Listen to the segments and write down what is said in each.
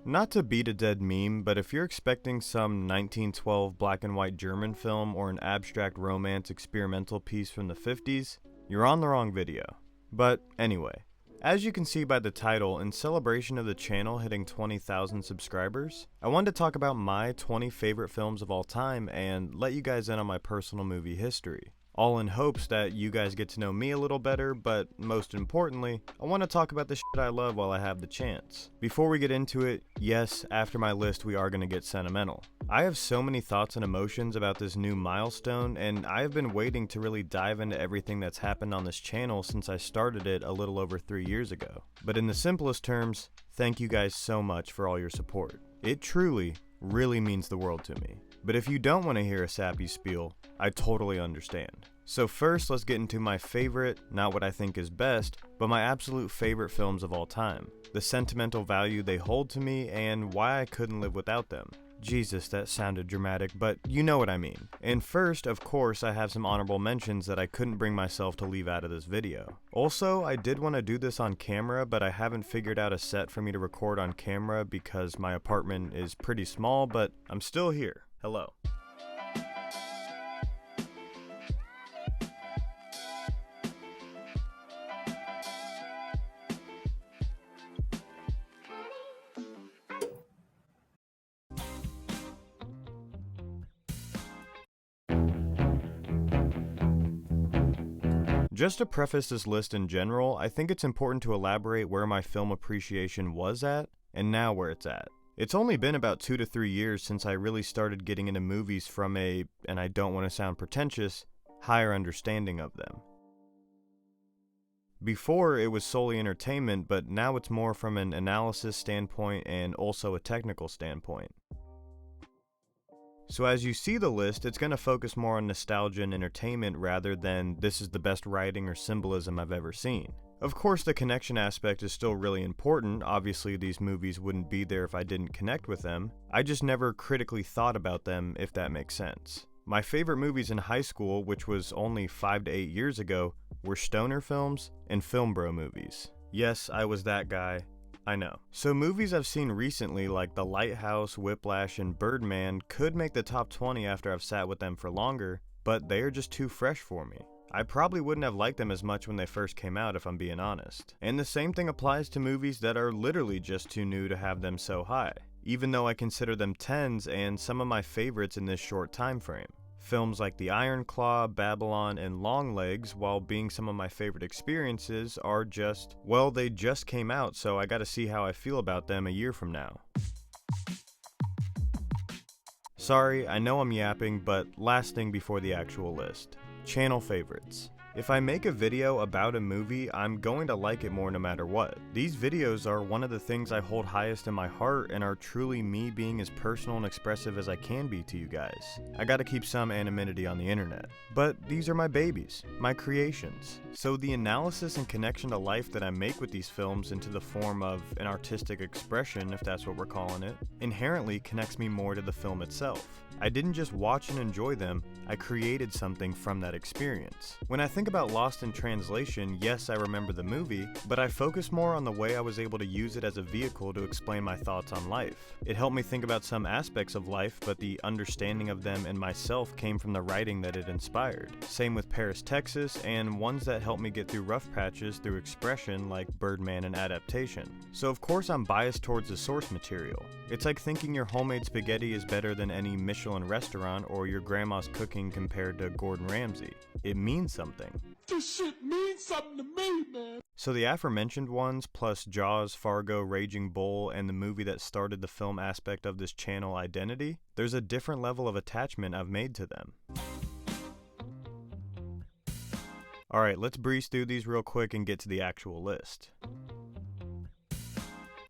Not to beat a dead meme, but if you're expecting some 1912 black and white German film or an abstract romance experimental piece from the 50s, you're on the wrong video. But anyway, as you can see by the title, in celebration of the channel hitting 20,000 subscribers, I wanted to talk about my 20 favorite films of all time and let you guys in on my personal movie history. All in hopes that you guys get to know me a little better, but most importantly, I want to talk about the shit I love while I have the chance. Before we get into it, yes, after my list we are going to get sentimental. I have so many thoughts and emotions about this new milestone, and I have been waiting to really dive into everything that's happened on this channel since I started it a little over 3 years ago. But in the simplest terms, thank you guys so much for all your support. It truly, really means the world to me. But if you don't want to hear a sappy spiel, I totally understand. So first, let's get into my favorite, not what I think is best, but my absolute favorite films of all time. The sentimental value they hold to me and why I couldn't live without them. Jesus, that sounded dramatic, but you know what I mean. And first, of course, I have some honorable mentions that I couldn't bring myself to leave out of this video. Also, I did want to do this on camera, but I haven't figured out a set for me to record on camera because my apartment is pretty small, but I'm still here. Hello. Just to preface this list in general, I think it's important to elaborate where my film appreciation was at, and now where it's at. It's only been about 2 to 3 years since I really started getting into movies from a, and I don't want to sound pretentious, higher understanding of them. Before, it was solely entertainment, but now it's more from an analysis standpoint and also a technical standpoint. So as you see the list, it's going to focus more on nostalgia and entertainment rather than this is the best writing or symbolism I've ever seen. Of course, the connection aspect is still really important. Obviously, these movies wouldn't be there if I didn't connect with them. I just never critically thought about them, if that makes sense. My favorite movies in high school, which was only 5 to 8 years ago, were stoner films and film bro movies. Yes, I was that guy. I know. So movies I've seen recently like The Lighthouse, Whiplash, and Birdman could make the top 20 after I've sat with them for longer, but they are just too fresh for me. I probably wouldn't have liked them as much when they first came out if I'm being honest. And the same thing applies to movies that are literally just too new to have them so high, even though I consider them 10s and some of my favorites in this short time frame. Films like The Iron Claw, Babylon, and Longlegs, while being some of my favorite experiences, are just, well, they just came out, so I gotta see how I feel about them a year from now. Sorry, I know I'm yapping, but last thing before the actual list. Channel favorites. If I make a video about a movie, I'm going to like it more no matter what. These videos are one of the things I hold highest in my heart and are truly me being as personal and expressive as I can be to you guys. I gotta keep some anonymity on the internet. But these are my babies, my creations. So the analysis and connection to life that I make with these films into the form of an artistic expression, if that's what we're calling it, inherently connects me more to the film itself. I didn't just watch and enjoy them, I created something from that experience. When I think about Lost in Translation, yes, I remember the movie, but I focus more on the way I was able to use it as a vehicle to explain my thoughts on life. It helped me think about some aspects of life, but the understanding of them and myself came from the writing that it inspired. Same with Paris, Texas, and ones that helped me get through rough patches through expression like Birdman and Adaptation. So of course I'm biased towards the source material. It's like thinking your homemade spaghetti is better than any Michelin restaurant or your grandma's cooking compared to Gordon Ramsay. It means something. This shit means something to me, man. So the aforementioned ones, plus Jaws, Fargo, Raging Bull, and the movie that started the film aspect of this channel, Identity, there's a different level of attachment I've made to them. Alright, let's breeze through these real quick and get to the actual list.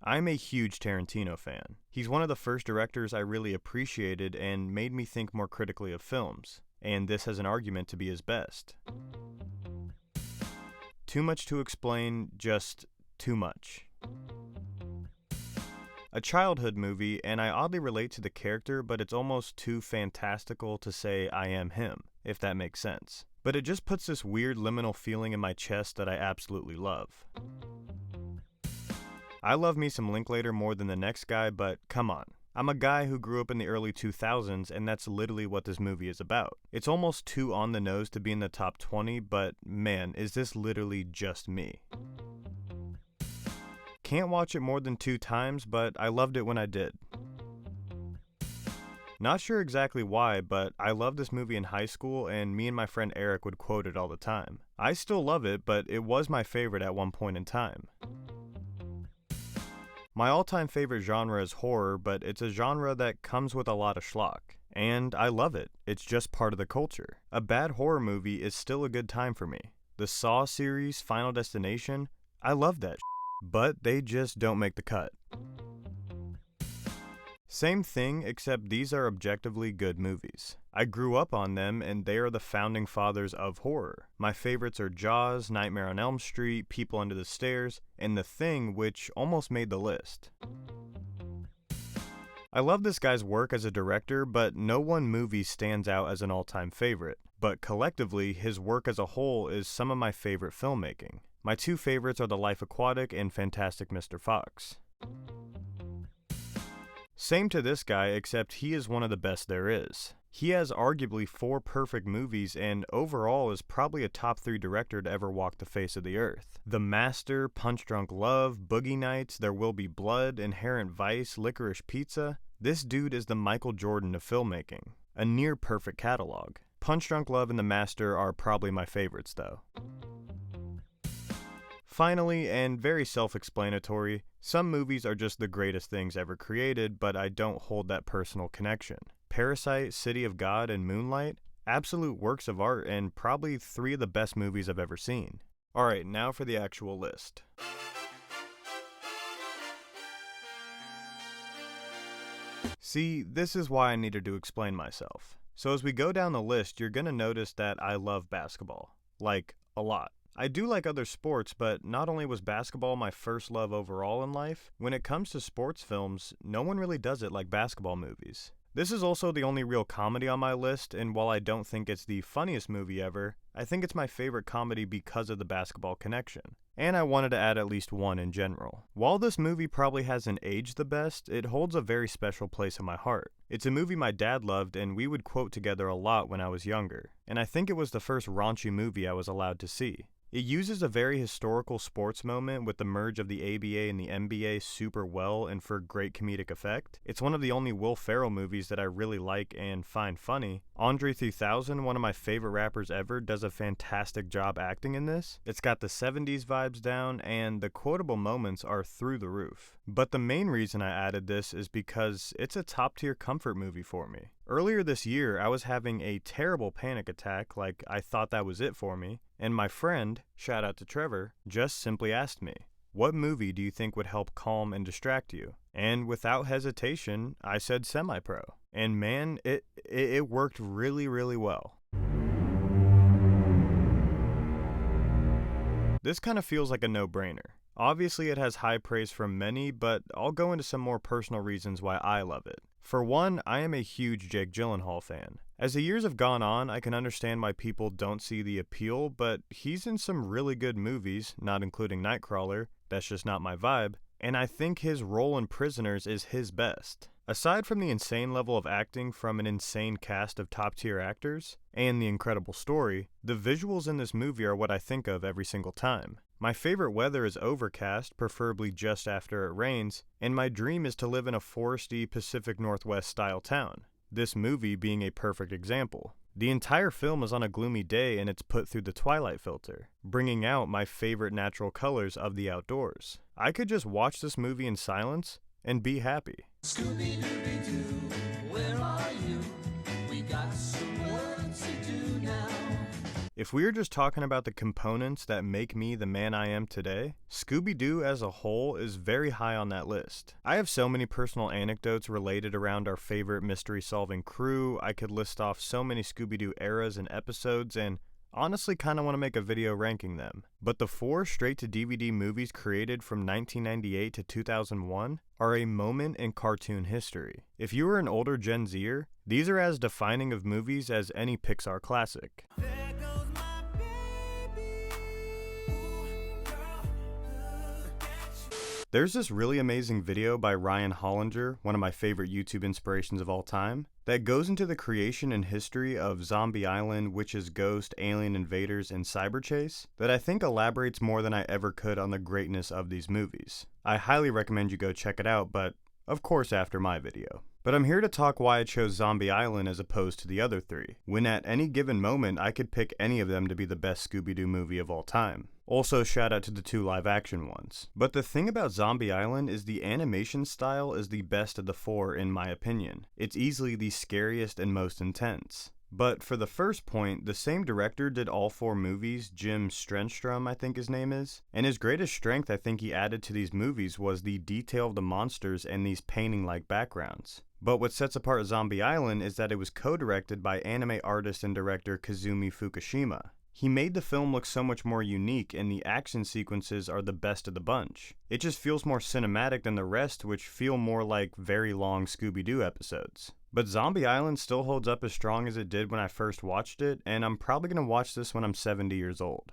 I'm a huge Tarantino fan. He's one of the first directors I really appreciated and made me think more critically of films, and this has an argument to be his best. Too much to explain, just too much. A childhood movie, and I oddly relate to the character, but it's almost too fantastical to say I am him, if that makes sense. But it just puts this weird liminal feeling in my chest that I absolutely love. I love me some Linklater more than the next guy, but come on. I'm a guy who grew up in the early 2000s, and that's literally what this movie is about. It's almost too on the nose to be in the top 20, but man, is this literally just me. Can't watch it more than 2 times, but I loved it when I did. Not sure exactly why, but I loved this movie in high school, and me and my friend Eric would quote it all the time. I still love it, but it was my favorite at one point in time. My all-time favorite genre is horror, but it's a genre that comes with a lot of schlock. And I love it. It's just part of the culture. A bad horror movie is still a good time for me. The Saw series, Final Destination, I love that but they just don't make the cut. Same thing, except these are objectively good movies. I grew up on them, and they are the founding fathers of horror. My favorites are Jaws, Nightmare on Elm Street, People Under the Stairs, and The Thing, which almost made the list. I love this guy's work as a director, but no one movie stands out as an all-time favorite. But collectively, his work as a whole is some of my favorite filmmaking. My 2 favorites are The Life Aquatic and Fantastic Mr. Fox. Same to this guy, except he is one of the best there is. He has arguably 4 perfect movies and overall is probably a top 3 director to ever walk the face of the earth. The Master, Punch Drunk Love, Boogie Nights, There Will Be Blood, Inherent Vice, Licorice Pizza. This dude is the Michael Jordan of filmmaking. A near perfect catalog. Punch Drunk Love and The Master are probably my favorites though. Finally, and very self-explanatory, some movies are just the greatest things ever created, but I don't hold that personal connection. Parasite, City of God, and Moonlight, absolute works of art and probably 3 of the best movies I've ever seen. Alright, now for the actual list. See, this is why I needed to explain myself. So as we go down the list, you're gonna notice that I love basketball. Like, a lot. I do like other sports, but not only was basketball my first love overall in life, when it comes to sports films, no one really does it like basketball movies. This is also the only real comedy on my list, and while I don't think it's the funniest movie ever, I think it's my favorite comedy because of the basketball connection. And I wanted to add at least one in general. While this movie probably hasn't aged the best, it holds a very special place in my heart. It's a movie my dad loved and we would quote together a lot when I was younger, and I think it was the first raunchy movie I was allowed to see. It uses a very historical sports moment with the merge of the ABA and the NBA super well and for great comedic effect. It's one of the only Will Ferrell movies that I really like and find funny. Andre 3000, one of my favorite rappers ever, does a fantastic job acting in this. It's got the 70s vibes down and the quotable moments are through the roof. But the main reason I added this is because it's a top tier comfort movie for me. Earlier this year, I was having a terrible panic attack, like I thought that was it for me, and my friend, shout out to Trevor, just simply asked me, what movie do you think would help calm and distract you? And without hesitation, I said Semi-Pro. And man, it worked really, really well. This kind of feels like a no-brainer. Obviously it has high praise from many, but I'll go into some more personal reasons why I love it. For one, I am a huge Jake Gyllenhaal fan. As the years have gone on, I can understand why people don't see the appeal, but he's in some really good movies, not including Nightcrawler, that's just not my vibe, and I think his role in Prisoners is his best. Aside from the insane level of acting from an insane cast of top-tier actors, and the incredible story, the visuals in this movie are what I think of every single time. My favorite weather is overcast, preferably just after it rains, and my dream is to live in a foresty Pacific Northwest style town. This movie being a perfect example. The entire film is on a gloomy day and it's put through the twilight filter, bringing out my favorite natural colors of the outdoors. I could just watch this movie in silence and be happy. Scooby-Dooby-Doo, where are you? We got some work to do now. If we are just talking about the components that make me the man I am today, Scooby-Doo as a whole is very high on that list. I have so many personal anecdotes related around our favorite mystery-solving crew. I could list off so many Scooby-Doo eras and episodes and honestly kind of want to make a video ranking them. But the 4 straight-to-DVD movies created from 1998 to 2001 are a moment in cartoon history. If you are an older Gen Zer, these are as defining of movies as any Pixar classic. There's this really amazing video by Ryan Hollinger, one of my favorite YouTube inspirations of all time, that goes into the creation and history of Zombie Island, Witch's Ghost, Alien Invaders, and Cyberchase that I think elaborates more than I ever could on the greatness of these movies. I highly recommend you go check it out, but of course after my video. But I'm here to talk why I chose Zombie Island as opposed to the other three, when at any given moment I could pick any of them to be the best Scooby-Doo movie of all time. Also, shout out to the 2 live-action ones. But the thing about Zombie Island is the animation style is the best of the 4 in my opinion. It's easily the scariest and most intense. But for the first point, the same director did all 4 movies, Jim Strenstrom I think his name is, and his greatest strength I think he added to these movies was the detail of the monsters and these painting-like backgrounds. But what sets apart Zombie Island is that it was co-directed by anime artist and director Kazumi Fukushima. He made the film look so much more unique, and the action sequences are the best of the bunch. It just feels more cinematic than the rest, which feel more like very long Scooby-Doo episodes. But Zombie Island still holds up as strong as it did when I first watched it, and I'm probably going to watch this when I'm 70 years old.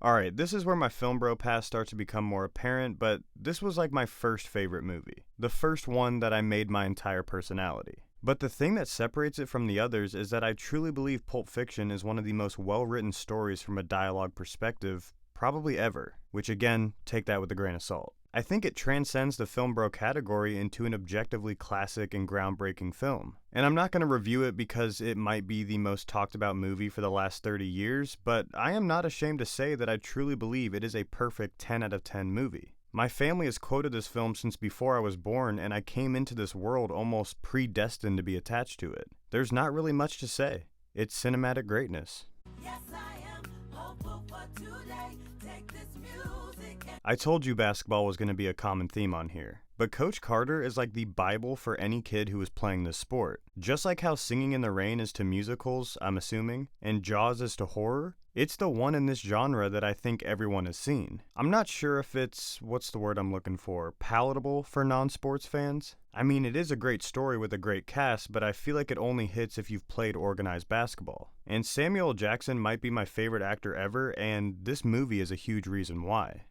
Alright, this is where my film bro past starts to become more apparent, but this was like my first favorite movie. The first one that I made my entire personality. But the thing that separates it from the others is that I truly believe Pulp Fiction is one of the most well-written stories from a dialogue perspective, probably ever, which again, take that with a grain of salt. I think it transcends the film bro category into an objectively classic and groundbreaking film. And I'm not going to review it because it might be the most talked about movie for the last 30 years, but I am not ashamed to say that I truly believe it is a perfect 10 out of 10 movie. My family has quoted this film since before I was born, and I came into this world almost predestined to be attached to it. There's not really much to say. It's cinematic greatness. Yes, I am hopeful for today. Take this music and I told you basketball was going to be a common theme on here. But Coach Carter is like the Bible for any kid who is playing this sport. Just like how Singing in the Rain is to musicals, I'm assuming, and Jaws is to horror, it's the one in this genre that I think everyone has seen. I'm not sure if it's, what's the word I'm looking for, palatable for non-sports fans? I mean, it is a great story with a great cast, but I feel like it only hits if you've played organized basketball. And Samuel L. Jackson might be my favorite actor ever, and this movie is a huge reason why.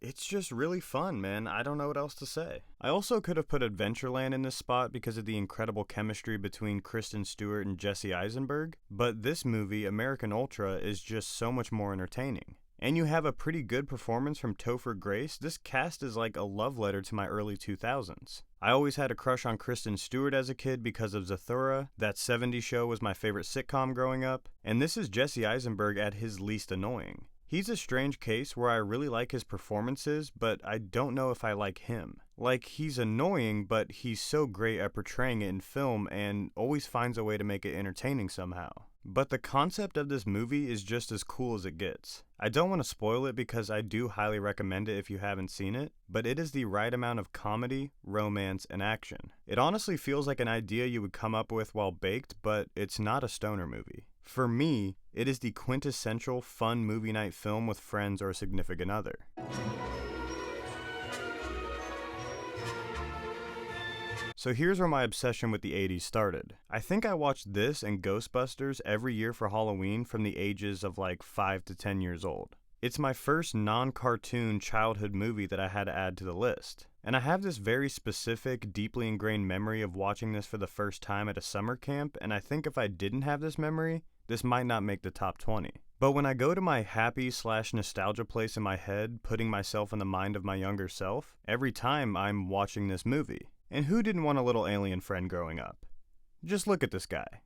It's just really fun, man. I don't know what else to say. I also could have put Adventureland in this spot because of the incredible chemistry between Kristen Stewart and Jesse Eisenberg, but this movie, American Ultra, is just so much more entertaining. And you have a pretty good performance from Topher Grace. This cast is like a love letter to my early 2000s. I always had a crush on Kristen Stewart as a kid because of Zathura. That 70s show was my favorite sitcom growing up. And this is Jesse Eisenberg at his least annoying. He's a strange case where I really like his performances, but I don't know if I like him. Like, he's annoying, but he's so great at portraying it in film and always finds a way to make it entertaining somehow. But the concept of this movie is just as cool as it gets. I don't want to spoil it because I do highly recommend it if you haven't seen it, but it is the right amount of comedy, romance, and action. It honestly feels like an idea you would come up with while baked, but it's not a stoner movie. For me, it is the quintessential fun movie night film with friends or a significant other. So here's where my obsession with the 80s started. I think I watched this and Ghostbusters every year for Halloween from the ages of like 5 to 10 years old. It's my first non-cartoon childhood movie that I had to add to the list. And I have this very specific, deeply ingrained memory of watching this for the first time at a summer camp, and I think if I didn't have this memory, this might not make the top 20. But when I go to my happy/nostalgia place in my head, putting myself in the mind of my younger self, every time I'm watching this movie. And who didn't want a little alien friend growing up? Just look at this guy.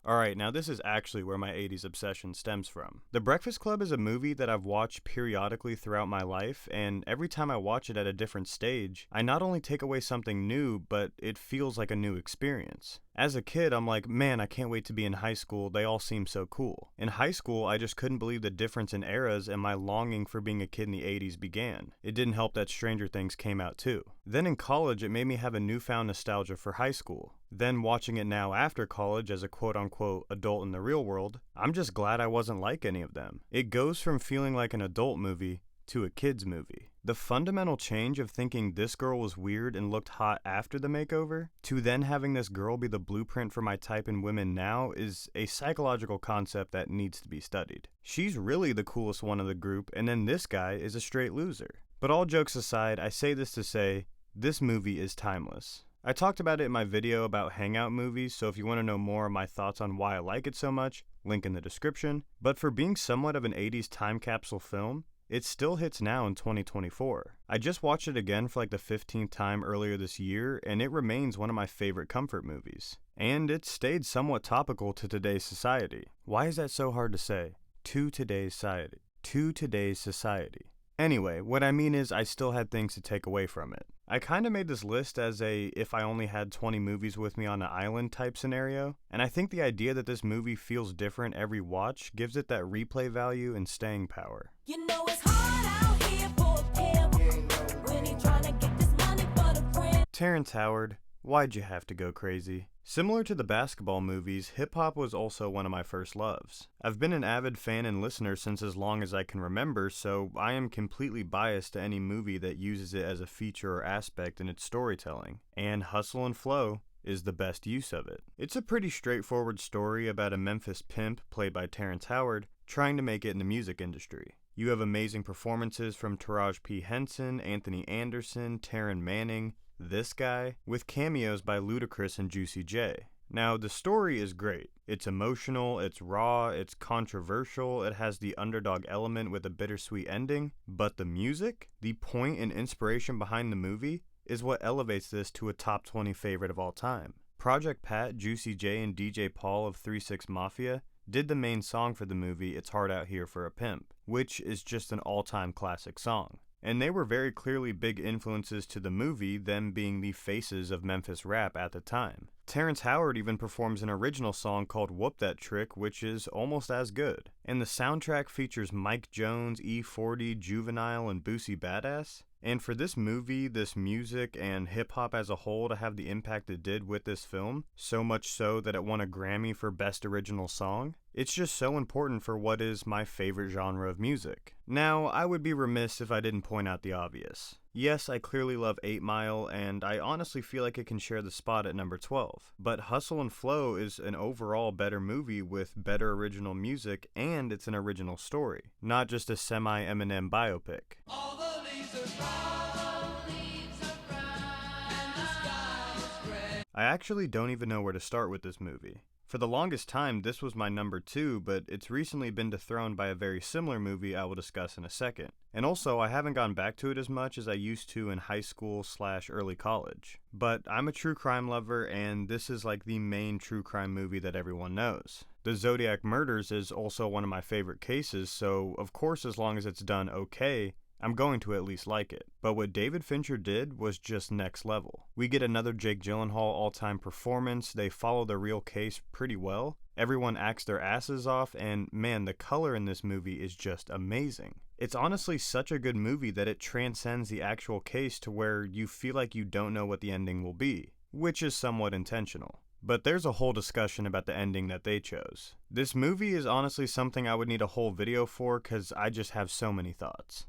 Alright, now this is actually where my 80s obsession stems from. The Breakfast Club is a movie that I've watched periodically throughout my life, and every time I watch it at a different stage, I not only take away something new, but it feels like a new experience. As a kid, I'm like, man, I can't wait to be in high school, they all seem so cool. In high school, I just couldn't believe the difference in eras, and my longing for being a kid in the 80s began. It didn't help that Stranger Things came out too. Then in college, it made me have a newfound nostalgia for high school. Then watching it now after college as a quote-unquote adult in the real world, I'm just glad I wasn't like any of them. It goes from feeling like an adult movie to a kid's movie. The fundamental change of thinking this girl was weird and looked hot after the makeover, to then having this girl be the blueprint for my type in women now, is a psychological concept that needs to be studied. She's really the coolest one of the group, and then this guy is a straight loser. But all jokes aside, I say this to say, this movie is timeless. I talked about it in my video about Hangout movies, so if you want to know more of my thoughts on why I like it so much, link in the description. But for being somewhat of an 80s time capsule film, it still hits now in 2024. I just watched it again for like the 15th time earlier this year, and it remains one of my favorite comfort movies. And it stayed somewhat topical to today's society. Why is that so hard to say? To today's society. To today's society. Anyway, what I mean is I still had things to take away from it. I kinda made this list as a if I only had 20 movies with me on an island type scenario, and I think the idea that this movie feels different every watch gives it that replay value and staying power. You know it's hard out here for a pimp when he tryna get this money for the friend. Terrence Howard, why'd you have to go crazy? Similar to the basketball movies, hip-hop was also one of my first loves. I've been an avid fan and listener since as long as I can remember, so I am completely biased to any movie that uses it as a feature or aspect in its storytelling, and Hustle and Flow is the best use of it. It's a pretty straightforward story about a Memphis pimp, played by Terrence Howard, trying to make it in the music industry. You have amazing performances from Taraji P. Henson, Anthony Anderson, Taryn Manning, this guy, with cameos by Ludacris and Juicy J. Now, the story is great. It's emotional, it's raw, it's controversial, it has the underdog element with a bittersweet ending, but the music, the point and inspiration behind the movie, is what elevates this to a top 20 favorite of all time. Project Pat, Juicy J, and DJ Paul of 3 6 Mafia did the main song for the movie It's Hard Out Here for a Pimp, which is just an all-time classic song. And they were very clearly big influences to the movie, them being the faces of Memphis rap at the time. Terrence Howard even performs an original song called Whoop That Trick, which is almost as good. And the soundtrack features Mike Jones, E40, Juvenile, and Boosie Badass. And for this movie, this music, and hip-hop as a whole to have the impact it did with this film, so much so that it won a Grammy for Best Original Song, it's just so important for what is my favorite genre of music. Now, I would be remiss if I didn't point out the obvious. Yes, I clearly love 8 Mile, and I honestly feel like it can share the spot at number 12. But Hustle and Flow is an overall better movie with better original music, and it's an original story, not just a semi-Eminem biopic. All the leaves are brown, and the sky is gray. I actually don't even know where to start with this movie. For the longest time, this was my number 2, but it's recently been dethroned by a very similar movie I will discuss in a second. And also, I haven't gone back to it as much as I used to in high school / early college. But I'm a true crime lover, and this is like the main true crime movie that everyone knows. The Zodiac Murders is also one of my favorite cases, so of course as long as it's done okay, I'm going to at least like it. But what David Fincher did was just next level. We get another Jake Gyllenhaal all-time performance, they follow the real case pretty well, everyone acts their asses off, and man, the color in this movie is just amazing. It's honestly such a good movie that it transcends the actual case to where you feel like you don't know what the ending will be, which is somewhat intentional. But there's a whole discussion about the ending that they chose. This movie is honestly something I would need a whole video for cause I just have so many thoughts.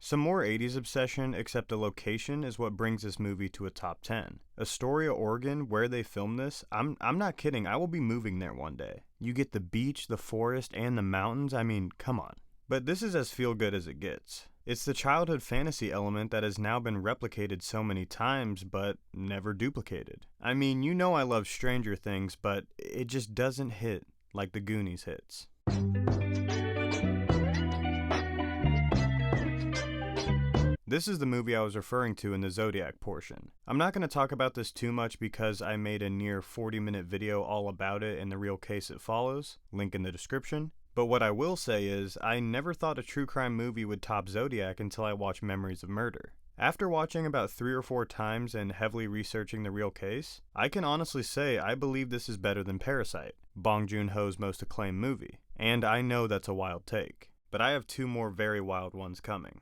Some more 80s obsession, except the location is what brings this movie to a top 10. Astoria, Oregon, where they filmed this, I'm not kidding, I will be moving there one day. You get the beach, the forest, and the mountains, I mean, come on. But this is as feel-good as it gets. It's the childhood fantasy element that has now been replicated so many times, but never duplicated. I mean, you know I love Stranger Things, but it just doesn't hit like the Goonies hits. This is the movie I was referring to in the Zodiac portion. I'm not going to talk about this too much because I made a near 40-minute video all about it and the real case it follows, link in the description. But what I will say is, I never thought a true crime movie would top Zodiac until I watched Memories of Murder. After watching about 3 or 4 times and heavily researching the real case, I can honestly say I believe this is better than Parasite, Bong Joon-ho's most acclaimed movie. And I know that's a wild take, but I have 2 more very wild ones coming.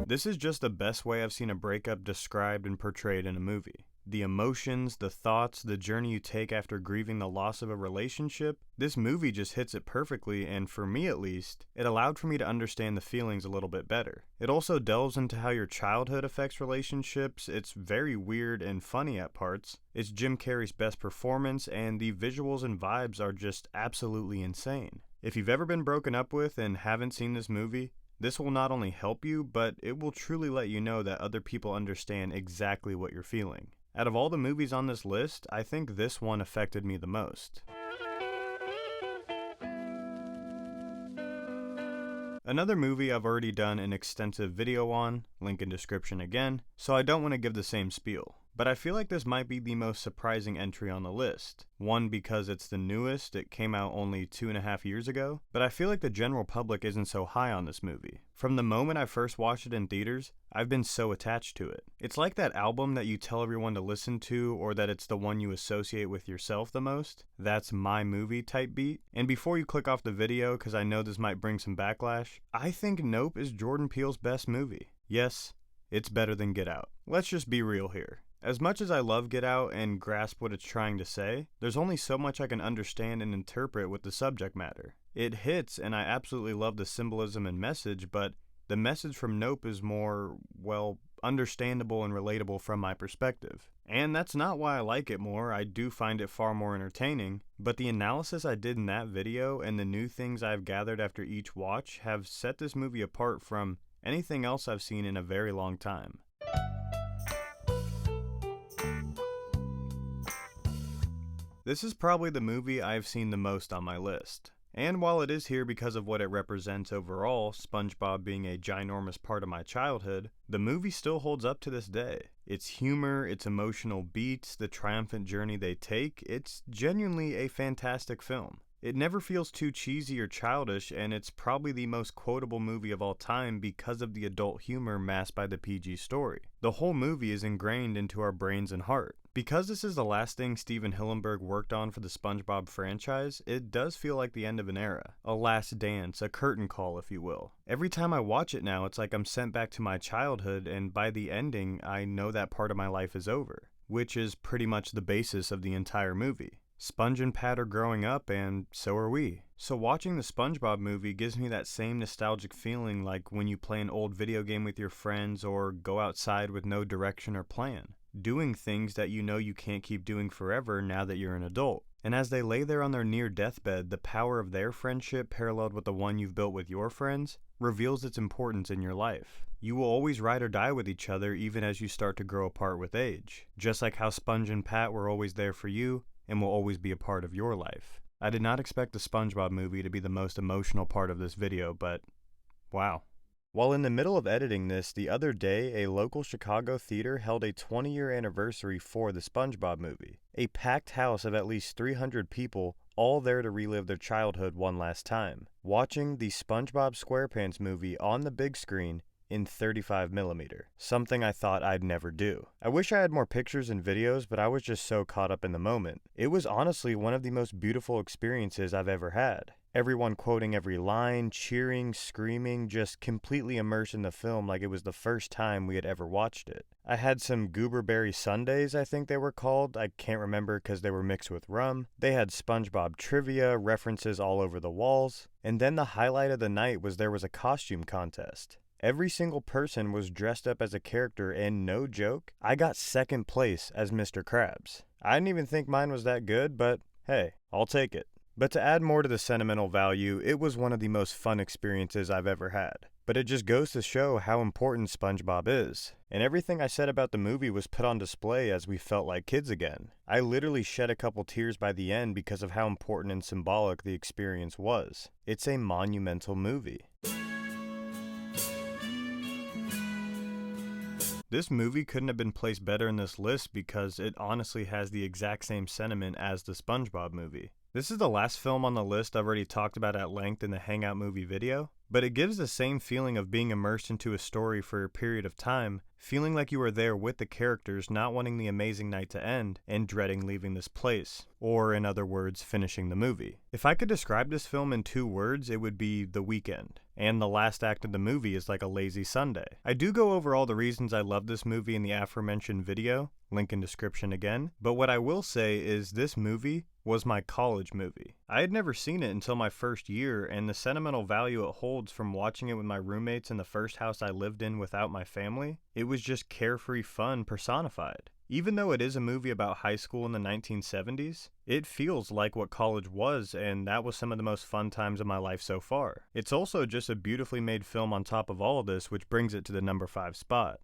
This is just the best way I've seen a breakup described and portrayed in a movie. the emotions, the thoughts, the journey you take after grieving the loss of a relationship, this movie just hits it perfectly, and for me at least, it allowed for me to understand the feelings a little bit better. It also delves into how your childhood affects relationships. It's very weird and funny at parts. It's Jim Carrey's best performance, and the visuals and vibes are just absolutely insane. If you've ever been broken up with and haven't seen this movie, this will not only help you, but it will truly let you know that other people understand exactly what you're feeling. Out of all the movies on this list, I think this one affected me the most. Another movie I've already done an extensive video on, link in description again, so I don't want to give the same spiel. But I feel like this might be the most surprising entry on the list. One, because it's the newest, it came out only 2.5 years ago, but I feel like the general public isn't so high on this movie. From the moment I first watched it in theaters, I've been so attached to it. It's like that album that you tell everyone to listen to, or that it's the one you associate with yourself the most. That's my movie type beat. And before you click off the video, because I know this might bring some backlash, I think Nope is Jordan Peele's best movie. Yes, it's better than Get Out. Let's just be real here. As much as I love Get Out and grasp what it's trying to say, there's only so much I can understand and interpret with the subject matter. It hits, and I absolutely love the symbolism and message, but the message from Nope is more, well, understandable and relatable from my perspective. And that's not why I like it more. I do find it far more entertaining, but the analysis I did in that video and the new things I've gathered after each watch have set this movie apart from anything else I've seen in a very long time. This is probably the movie I've seen the most on my list. And while it is here because of what it represents overall, SpongeBob being a ginormous part of my childhood, the movie still holds up to this day. Its humor, its emotional beats, the triumphant journey they take, it's genuinely a fantastic film. It never feels too cheesy or childish, and it's probably the most quotable movie of all time because of the adult humor masked by the PG story. The whole movie is ingrained into our brains and heart. Because this is the last thing Steven Hillenburg worked on for the SpongeBob franchise, it does feel like the end of an era. A last dance, a curtain call, if you will. Every time I watch it now, it's like I'm sent back to my childhood, and by the ending, I know that part of my life is over, which is pretty much the basis of the entire movie. Sponge and Pat are growing up, and so are we. So watching the SpongeBob movie gives me that same nostalgic feeling like when you play an old video game with your friends or go outside with no direction or plan. Doing things that you know you can't keep doing forever now that you're an adult. And as they lay there on their near deathbed, the power of their friendship paralleled with the one you've built with your friends reveals its importance in your life. You will always ride or die with each other even as you start to grow apart with age. Just like how Sponge and Pat were always there for you, and will always be a part of your life. I did not expect the SpongeBob movie to be the most emotional part of this video, but wow. While in the middle of editing this, the other day, a local Chicago theater held a 20-year anniversary for the SpongeBob movie. A packed house of at least 300 people, all there to relive their childhood one last time. Watching the SpongeBob SquarePants movie on the big screen in 35mm, something I thought I'd never do. I wish I had more pictures and videos, but I was just so caught up in the moment. It was honestly one of the most beautiful experiences I've ever had. Everyone quoting every line, cheering, screaming, just completely immersed in the film like it was the first time we had ever watched it. I had some gooberberry sundaes, I think they were called. I can't remember because they were mixed with rum. They had SpongeBob trivia, references all over the walls. And then the highlight of the night was there was a costume contest. Every single person was dressed up as a character, and no joke, I got second place as Mr. Krabs. I didn't even think mine was that good, but hey, I'll take it. But to add more to the sentimental value, it was one of the most fun experiences I've ever had. But it just goes to show how important SpongeBob is. And everything I said about the movie was put on display as we felt like kids again. I literally shed a couple tears by the end because of how important and symbolic the experience was. It's a monumental movie. This movie couldn't have been placed better in this list because it honestly has the exact same sentiment as the SpongeBob movie. This is the last film on the list I've already talked about at length in the Hangout movie video, but it gives the same feeling of being immersed into a story for a period of time, feeling like you are there with the characters, not wanting the amazing night to end and dreading leaving this place, or in other words, finishing the movie. If I could describe this film in 2 words, it would be The Weekend. And the last act of the movie is like a lazy Sunday. I do go over all the reasons I love this movie in the aforementioned video, link in description again, but what I will say is this movie was my college movie. I had never seen it until my first year, and the sentimental value it holds from watching it with my roommates in the first house I lived in without my family, it was just carefree fun personified. Even though it is a movie about high school in the 1970s, it feels like what college was, and that was some of the most fun times of my life so far. It's also just a beautifully made film on top of all of this, which brings it to the number 5 spot.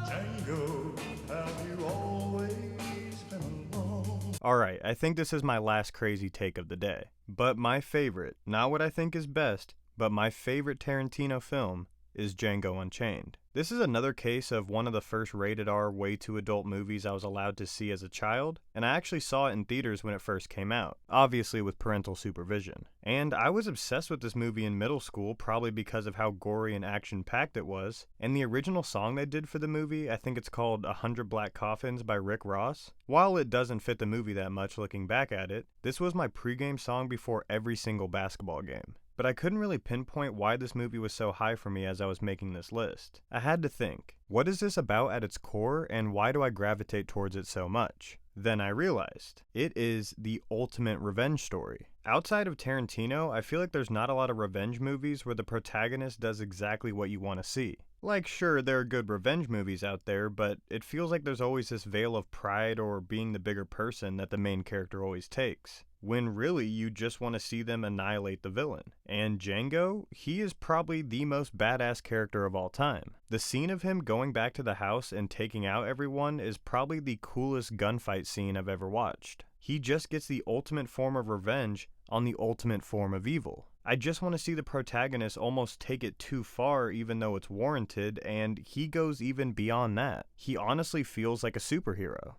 Django, have you always been alone? Alright, I think this is my last crazy take of the day. But my favorite, not what I think is best, but my favorite Tarantino film is Django Unchained. This is another case of one of the first rated R way too adult movies I was allowed to see as a child, and I actually saw it in theaters when it first came out, obviously with parental supervision. And I was obsessed with this movie in middle school, probably because of how gory and action-packed it was, and the original song they did for the movie, I think it's called 100 Black Coffins by Rick Ross. While it doesn't fit the movie that much looking back at it, this was my pregame song before every single basketball game. But I couldn't really pinpoint why this movie was so high for me as I was making this list. I had to think, what is this about at its core, and why do I gravitate towards it so much? Then I realized, it is the ultimate revenge story. Outside of Tarantino, I feel like there's not a lot of revenge movies where the protagonist does exactly what you want to see. Like, sure, there are good revenge movies out there, but it feels like there's always this veil of pride or being the bigger person that the main character always takes, when really you just want to see them annihilate the villain. And Django, he is probably the most badass character of all time. The scene of him going back to the house and taking out everyone is probably the coolest gunfight scene I've ever watched. He just gets the ultimate form of revenge on the ultimate form of evil. I just want to see the protagonist almost take it too far even though it's warranted, and he goes even beyond that. He honestly feels like a superhero.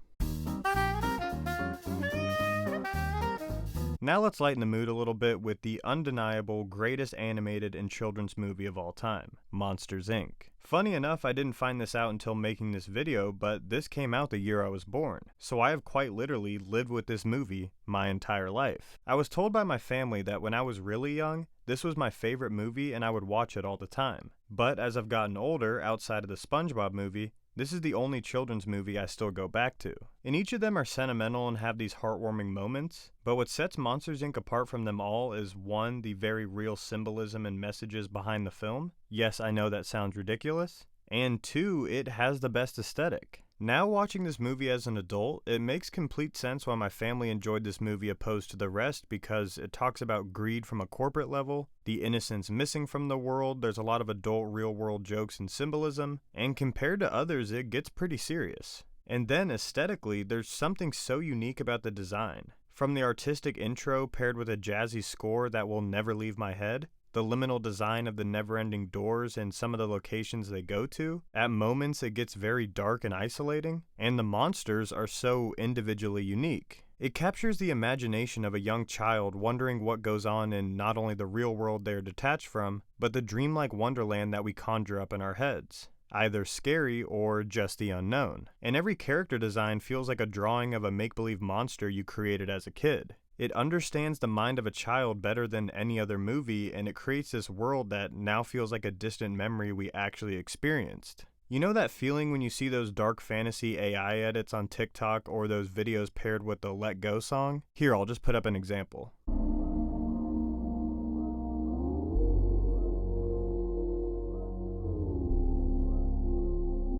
Now let's lighten the mood a little bit with the undeniable greatest animated and children's movie of all time, Monsters, Inc. Funny enough, I didn't find this out until making this video, but this came out the year I was born, so I have quite literally lived with this movie my entire life. I was told by my family that when I was really young, this was my favorite movie and I would watch it all the time. But as I've gotten older, outside of the SpongeBob movie, this is the only children's movie I still go back to. And each of them are sentimental and have these heartwarming moments, but what sets Monsters, Inc. apart from them all is 1, the very real symbolism and messages behind the film. Yes, I know that sounds ridiculous. And 2, it has the best aesthetic. Now watching this movie as an adult, it makes complete sense why my family enjoyed this movie opposed to the rest, because it talks about greed from a corporate level, the innocence missing from the world, there's a lot of adult real-world jokes and symbolism, and compared to others, it gets pretty serious. And then aesthetically, there's something so unique about the design. From the artistic intro paired with a jazzy score that will never leave my head, the liminal design of the never-ending doors and some of the locations they go to. At moments it gets very dark and isolating, and the monsters are so individually unique. It captures the imagination of a young child wondering what goes on in not only the real world they are detached from, but the dreamlike wonderland that we conjure up in our heads. Either scary or just the unknown. And every character design feels like a drawing of a make-believe monster you created as a kid. It understands the mind of a child better than any other movie, and it creates this world that now feels like a distant memory we actually experienced. You know that feeling when you see those dark fantasy AI edits on TikTok or those videos paired with the Let Go song? Here, I'll just put up an example.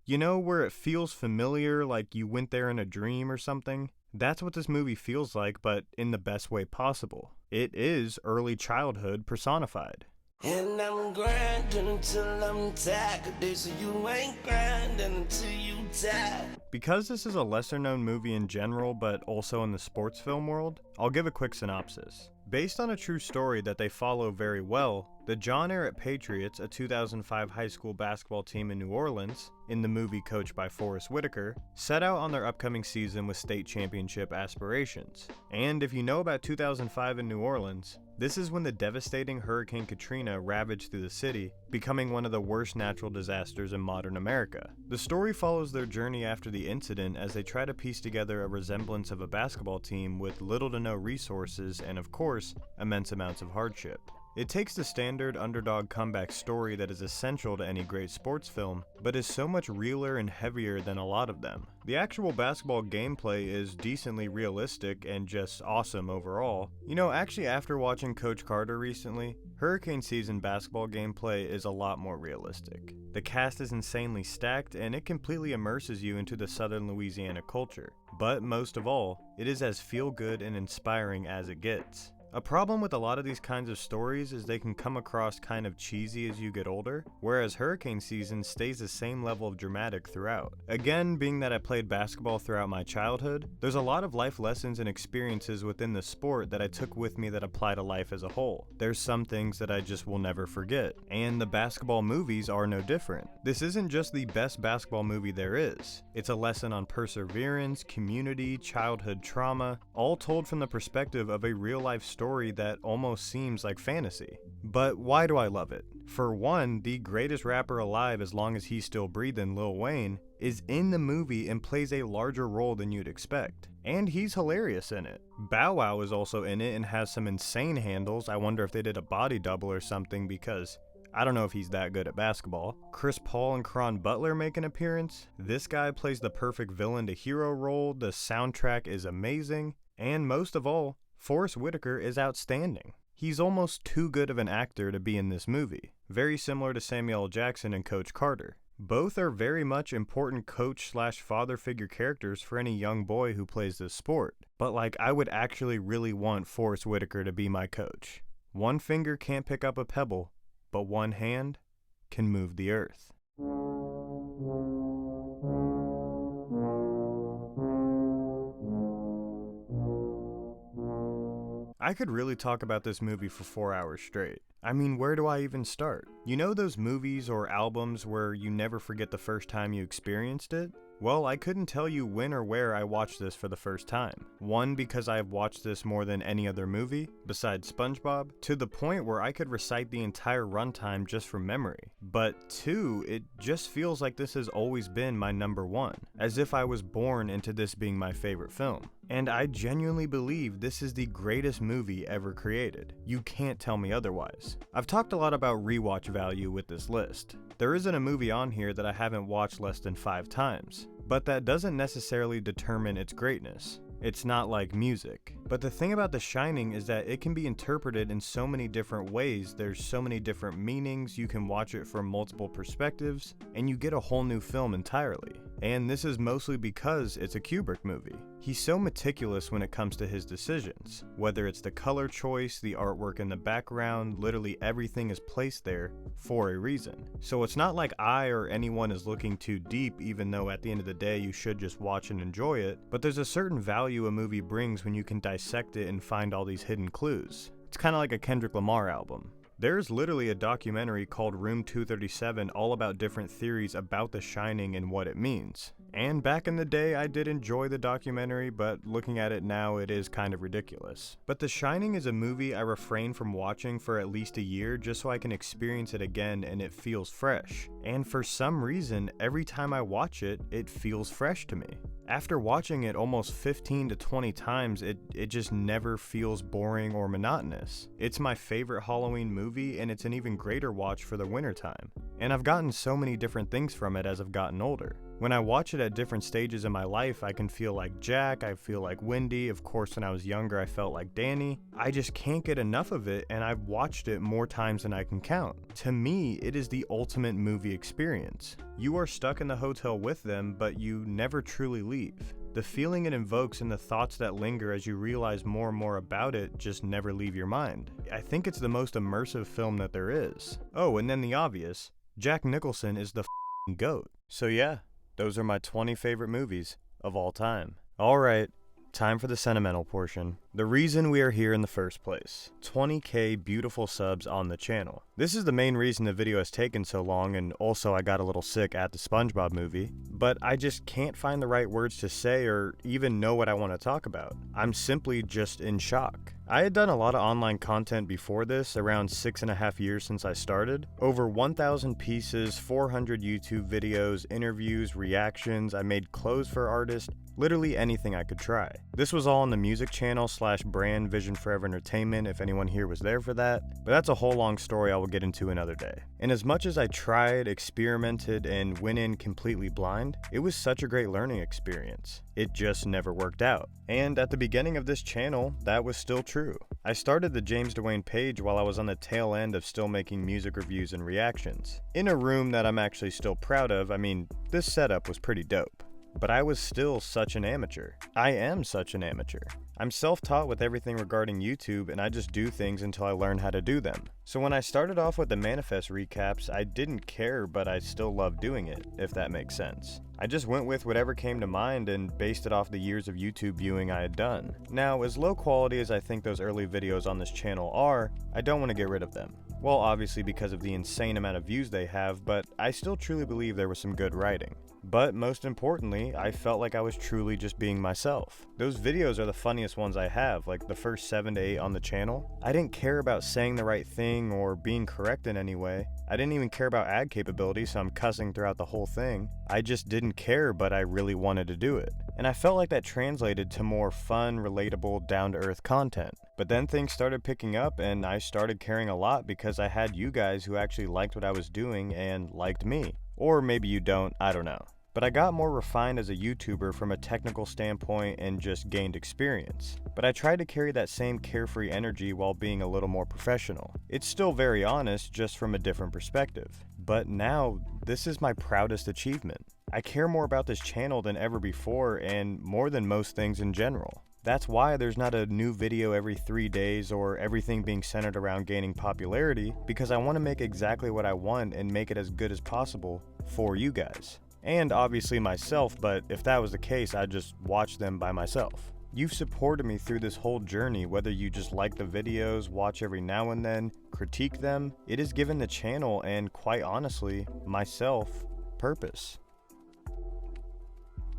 You know, where it feels familiar, like you went there in a dream or something? That's what this movie feels like, but in the best way possible. It is early childhood personified. And I'm grinding until I'm tired, so you ain't grinding until you tired. Because this is a lesser known movie in general, but also in the sports film world, I'll give a quick synopsis. Based on a true story that they follow very well, the John Ehret Patriots, a 2005 high school basketball team in New Orleans, in the movie coached by Forrest Whitaker, set out on their upcoming season with state championship aspirations. And if you know about 2005 in New Orleans, This is when the devastating Hurricane Katrina ravaged through the city, becoming one of the worst natural disasters in modern America. The story follows their journey after the incident as they try to piece together a resemblance of a basketball team with little to no resources and, of course, immense amounts of hardship. It takes the standard underdog comeback story that is essential to any great sports film, but is so much realer and heavier than a lot of them. The actual basketball gameplay is decently realistic and just awesome overall. You know, actually after watching Coach Carter recently, hurricane season basketball gameplay is a lot more realistic. The cast is insanely stacked and it completely immerses you into the southern Louisiana culture. But most of all, it is as feel-good and inspiring as it gets. A problem with a lot of these kinds of stories is they can come across kind of cheesy as you get older, whereas hurricane season stays the same level of dramatic throughout. Again, being that I played basketball throughout my childhood, there's a lot of life lessons and experiences within the sport that I took with me that apply to life as a whole. There's some things that I just will never forget, and the basketball movies are no different. This isn't just the best basketball movie there is. It's a lesson on perseverance, community, childhood trauma, all told from the perspective of a real-life story that almost seems like fantasy. But why do I love it? For one, the greatest rapper alive as long as he's still breathing, Lil Wayne, is in the movie and plays a larger role than you'd expect. And he's hilarious in it. Bow Wow is also in it and has some insane handles. I wonder if they did a body double or something because I don't know if he's that good at basketball. Chris Paul and Caron Butler make an appearance. This guy plays the perfect villain to hero role. The soundtrack is amazing. And most of all, Forrest Whitaker is outstanding. He's almost too good of an actor to be in this movie, very similar to Samuel L. Jackson and Coach Carter. Both are very much important coach/father figure characters for any young boy who plays this sport, but I would actually really want Forrest Whitaker to be my coach. One finger can't pick up a pebble, but one hand can move the earth. I could really talk about this movie for 4 hours straight. I mean, where do I even start? You know those movies or albums where you never forget the first time you experienced it? Well, I couldn't tell you when or where I watched this for the first time. One, because I have watched this more than any other movie, besides SpongeBob, to the point where I could recite the entire runtime just from memory. But two, it just feels like this has always been my number one, as if I was born into this being my favorite film. And I genuinely believe this is the greatest movie ever created. You can't tell me otherwise. I've talked a lot about rewatch value with this list. There isn't a movie on here that I haven't watched less than 5 times, but that doesn't necessarily determine its greatness. It's not like music. But the thing about The Shining is that it can be interpreted in so many different ways. There's so many different meanings, you can watch it from multiple perspectives, and you get a whole new film entirely. And this is mostly because it's a Kubrick movie. He's so meticulous when it comes to his decisions. Whether it's the color choice, the artwork in the background, literally everything is placed there for a reason. So it's not like I or anyone is looking too deep, even though at the end of the day you should just watch and enjoy it, but there's a certain value a movie brings when you can dissect it and find all these hidden clues. It's kind of like a Kendrick Lamar album. There's literally a documentary called Room 237 all about different theories about The Shining and what it means. And back in the day, I did enjoy the documentary, but looking at it now, it is kind of ridiculous. But The Shining is a movie I refrain from watching for at least a year just so I can experience it again and it feels fresh. And for some reason, every time I watch it, it feels fresh to me. After watching it almost 15 to 20 times, it just never feels boring or monotonous. It's my favorite Halloween movie, and it's an even greater watch for the wintertime. And I've gotten so many different things from it as I've gotten older. When I watch it at different stages in my life, I can feel like Jack, I feel like Wendy, of course when I was younger I felt like Danny. I just can't get enough of it, and I've watched it more times than I can count. To me, it is the ultimate movie experience. You are stuck in the hotel with them, but you never truly leave. The feeling it invokes and the thoughts that linger as you realize more and more about it just never leave your mind. I think it's the most immersive film that there is. Oh, and then the obvious, Jack Nicholson is the f***ing GOAT. So yeah, those are my 20 favorite movies of all time. Alright, time for the sentimental portion. The reason we are here in the first place. 20k beautiful subs on the channel. This is the main reason the video has taken so long, and also I got a little sick at the SpongeBob movie, but I just can't find the right words to say or even know what I want to talk about. I'm simply just in shock. I had done a lot of online content before this, around 6.5 years since I started. Over 1,000 pieces, 400 YouTube videos, interviews, reactions, I made clothes for artists, literally anything I could try. This was all on the music channel / brand Vision Forever Entertainment if anyone here was there for that, but that's a whole long story I will get into another day. And as much as I tried, experimented, and went in completely blind, it was such a great learning experience. It just never worked out. And at the beginning of this channel, that was still true. I started the James Dwayne page while I was on the tail end of still making music reviews and reactions. In a room that I'm actually still proud of. I mean, this setup was pretty dope. But I was still such an amateur. I am such an amateur. I'm self-taught with everything regarding YouTube, and I just do things until I learn how to do them. So when I started off with the Manifest recaps, I didn't care, but I still loved doing it, if that makes sense. I just went with whatever came to mind and based it off the years of YouTube viewing I had done. Now, as low quality as I think those early videos on this channel are, I don't want to get rid of them. Well, obviously because of the insane amount of views they have, but I still truly believe there was some good writing. But most importantly, I felt like I was truly just being myself. Those videos are the funniest ones I have, like the first 7 to 8 on the channel. I didn't care about saying the right thing or being correct in any way. I didn't even care about ad capability, so I'm cussing throughout the whole thing. I just didn't care, but I really wanted to do it. And I felt like that translated to more fun, relatable, down-to-earth content. But then things started picking up and I started caring a lot because I had you guys who actually liked what I was doing and liked me. Or maybe you don't, I don't know. But I got more refined as a YouTuber from a technical standpoint and just gained experience. But I tried to carry that same carefree energy while being a little more professional. It's still very honest, just from a different perspective. But now, this is my proudest achievement. I care more about this channel than ever before and more than most things in general. That's why there's not a new video every 3 days or everything being centered around gaining popularity, because I want to make exactly what I want and make it as good as possible for you guys. And obviously myself, but if that was the case, I'd just watch them by myself. You've supported me through this whole journey, whether you just like the videos, watch every now and then, critique them. It has given the channel and, quite honestly, myself, purpose.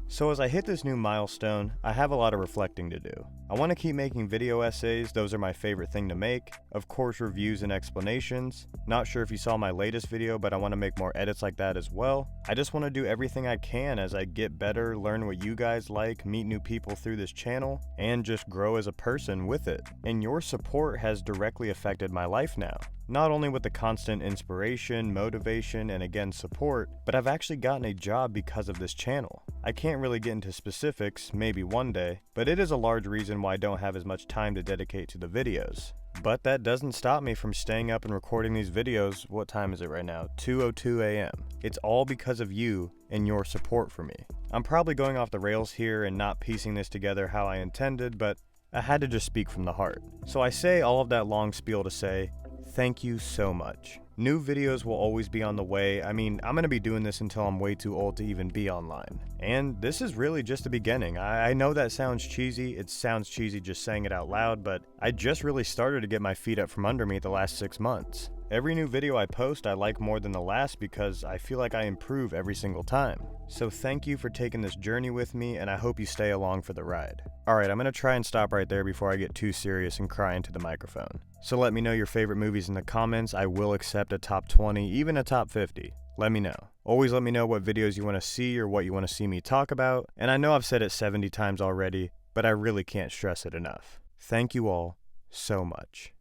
So as I hit this new milestone, I have a lot of reflecting to do. I want to keep making video essays, those are my favorite thing to make. Of course, reviews and explanations. Not sure if you saw my latest video, but I want to make more edits like that as well. I just want to do everything I can as I get better, learn what you guys like, meet new people through this channel, and just grow as a person with it. And your support has directly affected my life now. Not only with the constant inspiration, motivation, and again support, but I've actually gotten a job because of this channel. I can't really get into specifics, maybe one day, but it is a large reason why I don't have as much time to dedicate to the videos. But that doesn't stop me from staying up and recording these videos. What time is it right now? 2:02 a.m. It's all because of you and your support for me. I'm probably going off the rails here and not piecing this together how I intended, but I had to just speak from the heart. So I say all of that long spiel to say, thank you so much. New videos will always be on the way. I mean, I'm gonna be doing this until I'm way too old to even be online. And this is really just the beginning. I know that sounds cheesy. It sounds cheesy just saying it out loud, but I just really started to get my feet up from under me the last 6 months. Every new video I post I like more than the last because I feel like I improve every single time. So thank you for taking this journey with me, and I hope you stay along for the ride. Alright, I'm gonna try and stop right there before I get too serious and cry into the microphone. So let me know your favorite movies in the comments. I will accept a top 20, even a top 50. Let me know. Always let me know what videos you want to see or what you want to see me talk about. And I know I've said it 70 times already, but I really can't stress it enough. Thank you all so much.